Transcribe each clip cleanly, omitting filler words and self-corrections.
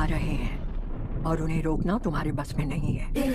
रहे हैं और उन्हें रोकना तुम्हारे बस में नहीं है।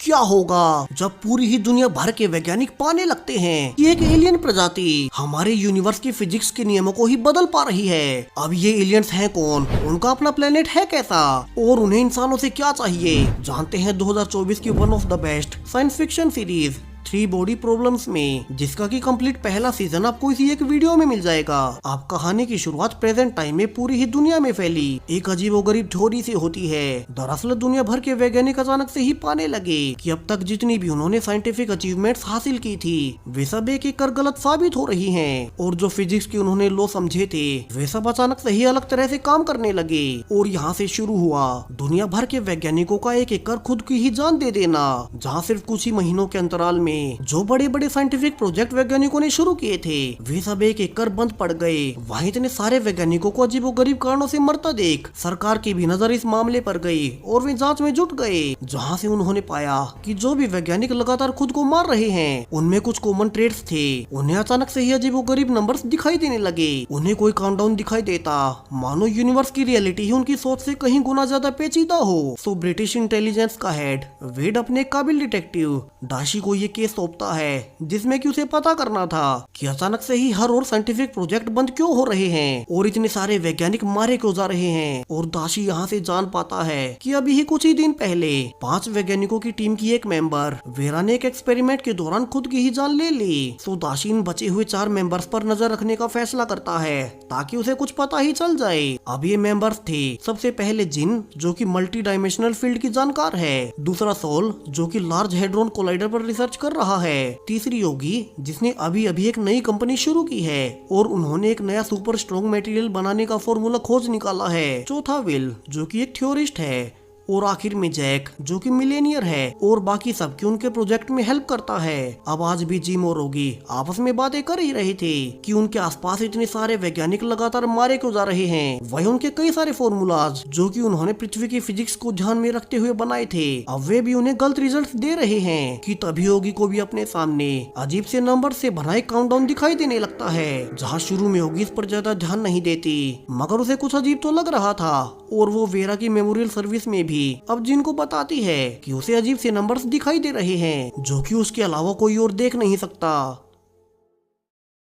क्या होगा जब पूरी ही दुनिया भर के वैज्ञानिक पाने लगते हैं कि एक एलियन प्रजाति हमारे यूनिवर्स के फिजिक्स के नियमों को ही बदल पा रही है। अब ये एलियंस हैं कौन, उनका अपना प्लेनेट है कैसा और उन्हें इंसानों से क्या चाहिए, जानते हैं 2024 की one of the best science fiction series 3 body problems में, जिसका की कंप्लीट पहला सीजन आपको इसी एक वीडियो में मिल जाएगा। आप कहानी की शुरुआत प्रेजेंट टाइम में पूरी ही दुनिया में फैली एक अजीबोगरीब थ्योरी से होती है। दरअसल दुनिया भर के वैज्ञानिक अचानक से ही पाने लगे कि अब तक जितनी भी उन्होंने साइंटिफिक अचीवमेंट्स हासिल की थी वे सब एक एक कर गलत साबित हो रही हैं और जो फिजिक्स के उन्होंने लॉ समझे थे वे सब अचानक से ही अलग तरह से काम करने लगे। और यहाँ से शुरू हुआ दुनिया भर के वैज्ञानिकों का एक एक कर खुद की ही जान दे देना, जहाँ सिर्फ कुछ ही महीनों के अंतराल में जो बड़े बड़े साइंटिफिक प्रोजेक्ट वैज्ञानिकों ने शुरू किए थे वे सब एक एक कर बंद पड़ गए। वहीं इतने सारे वैज्ञानिकों को अजीबोगरीब कारणों से मरता देख सरकार की भी नजर इस मामले पर गई और वे जांच में जुट गए, जहां से उन्होंने पाया कि जो भी वैज्ञानिक लगातार खुद को मार रहे हैं उनमें कुछ कॉमन ट्रेड्स थे। उन्हें अचानक से ही अजीबोगरीब नंबर्स दिखाई देने लगे, उन्हें कोई काउंटडाउन दिखाई देता मानो यूनिवर्स की रियलिटी ही उनकी सोच से कहीं गुना ज्यादा पेचीदा हो। सो ब्रिटिश इंटेलिजेंस का हेड वेड अपने काबिल डिटेक्टिव डाशी को ये केस सौंपता है जिसमें कि उसे पता करना था कि अचानक से ही हर और साइंटिफिक प्रोजेक्ट बंद क्यों हो रहे हैं और इतने सारे वैज्ञानिक मारे क्यों जा रहे हैं। और दाशी यहाँ से जान पाता है कि अभी ही कुछ ही दिन पहले 5 वैज्ञानिकों की टीम की एक मेंबर वेरा ने एक एक्सपेरिमेंट के दौरान खुद की ही जान ले ली। सो दाशी इन बचे हुए 4 मेंबर्स पर नजर रखने का फैसला करता है ताकि उसे कुछ पता ही चल जाए। अब ये मेंबर्स थे सबसे पहले जिन जो कि मल्टी डायमेंशनल फील्ड की जानकार है, दूसरा सोल जो कि लार्ज हेड्रोन कोलाइडर पर रिसर्च कर रहा है, तीसरी योगी जिसने अभी अभी एक नई कंपनी शुरू की है और उन्होंने एक नया सुपर स्ट्रॉन्ग मटेरियल बनाने का फॉर्मूला खोज निकाला है, चौथा विल जो कि एक थ्योरिस्ट है और आखिर में जैक जो कि मिलेनियर है और बाकी सबकी उनके प्रोजेक्ट में हेल्प करता है। अब आज भी जिम और रोगी आपस में बातें कर ही रहे थे कि उनके आसपास इतने सारे वैज्ञानिक लगातार मारे क्यों जा रहे हैं। वही उनके कई सारे फॉर्मूलाज जो कि उन्होंने पृथ्वी की फिजिक्स को ध्यान में रखते हुए बनाए थे अब वे भी उन्हें गलत रिजल्ट दे रहे हैं कि तभी योगी को भी अपने सामने अजीब से नंबर से भरा एक काउंटडाउन दिखाई देने लगता है, जहाँ शुरू में योगी इस पर ज्यादा ध्यान नहीं देती मगर उसे कुछ अजीब तो लग रहा था और वो वेरा की मेमोरियल सर्विस में भी अब जिनको बताती है कि उसे अजीब से नंबर्स दिखाई दे रहे हैं जो कि उसके अलावा कोई और देख नहीं सकता।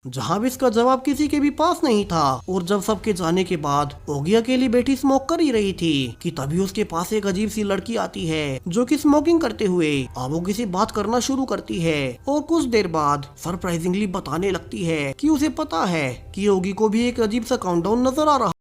जहाँ भी इसका जवाब किसी के भी पास नहीं था और जब सबके जाने के बाद ओगी अकेली बैठी स्मोक कर ही रही थी कि तभी उसके पास एक अजीब सी लड़की आती है जो कि स्मोकिंग करते हुए अब ओगी से बात करना शुरू करती है और कुछ देर बाद सरप्राइजिंगली बताने लगती है कि उसे पता है कि ओगी को भी एक अजीब सा काउंटडाउन नजर आ रहा